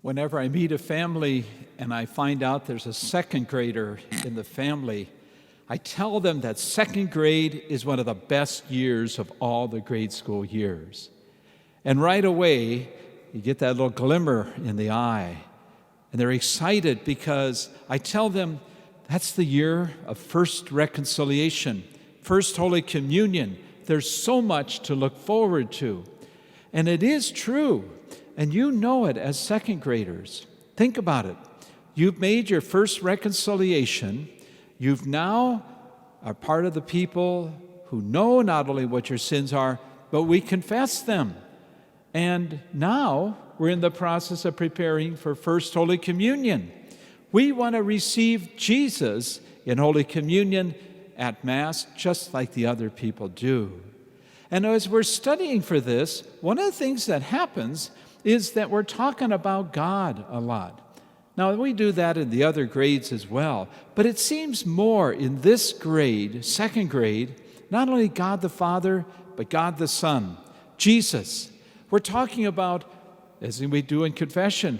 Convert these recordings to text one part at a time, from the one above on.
Whenever I meet a family and I find out there's a second grader in the family, I tell them that second grade is one of the best years of all the grade school years. And right away, you get that little glimmer in the eye. And they're excited because I tell them that's the year of first reconciliation, first Holy Communion. There's so much to look forward to. And it is true. And you know it as second graders. Think about it. You've made your first reconciliation. You've now are part of the people who know not only what your sins are, but we confess them. And now we're in the process of preparing for First Holy Communion. We want to receive Jesus in Holy Communion at Mass just like the other people do. And as we're studying for this, one of the things that happens is that we're talking about God a lot. Now, we do that in the other grades as well, but it seems more in this grade, second grade, not only God the Father, but God the Son, Jesus. We're talking about, as we do in confession,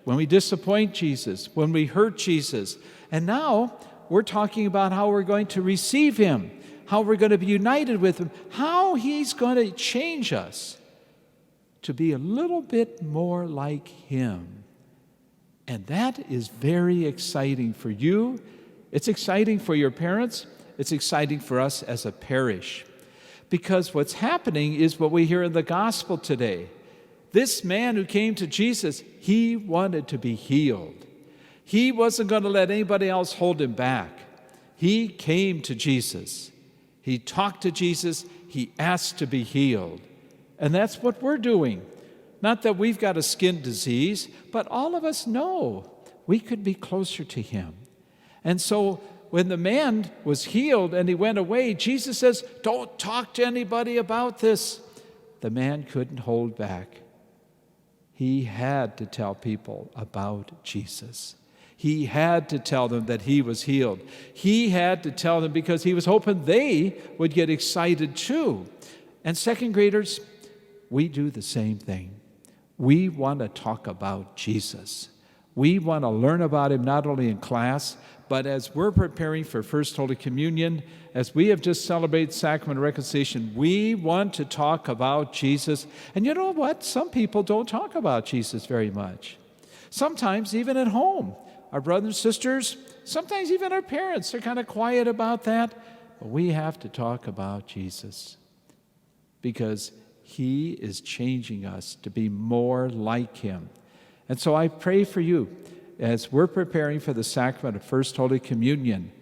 when we disappoint Jesus, when we hurt Jesus. And now we're talking about how we're going to receive Him, how we're going to be united with Him, how He's going to change us to be a little bit more like Him. And that is very exciting for you. It's exciting for your parents. It's exciting for us as a parish. Because what's happening is what we hear in the gospel today. This man who came to Jesus, he wanted to be healed. He wasn't going to let anybody else hold him back. He came to Jesus. He talked to Jesus. He asked to be healed. And that's what we're doing. Not that we've got a skin disease, but all of us know we could be closer to Him. And so when the man was healed and he went away, Jesus says, don't talk to anybody about this. The man couldn't hold back. He had to tell people about Jesus. He had to tell them that he was healed. He had to tell them because he was hoping they would get excited too. And second graders, we do the same thing. We want to talk about Jesus. We want to learn about Him not only in class, but as we're preparing for First Holy Communion, as we have just celebrated Sacrament of Reconciliation, we want to talk about Jesus. And you know what? Some people don't talk about Jesus very much. Sometimes even at home, our brothers and sisters, sometimes even our parents are kind of quiet about that. But we have to talk about Jesus because He is changing us to be more like Him. And so I pray for you as we're preparing for the sacrament of First Holy Communion,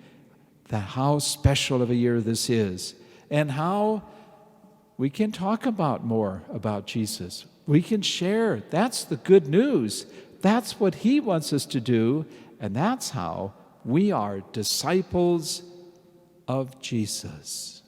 that how special of a year this is and how we can talk about more about Jesus. We can share. That's the good news. That's what He wants us to do, and that's how we are disciples of Jesus.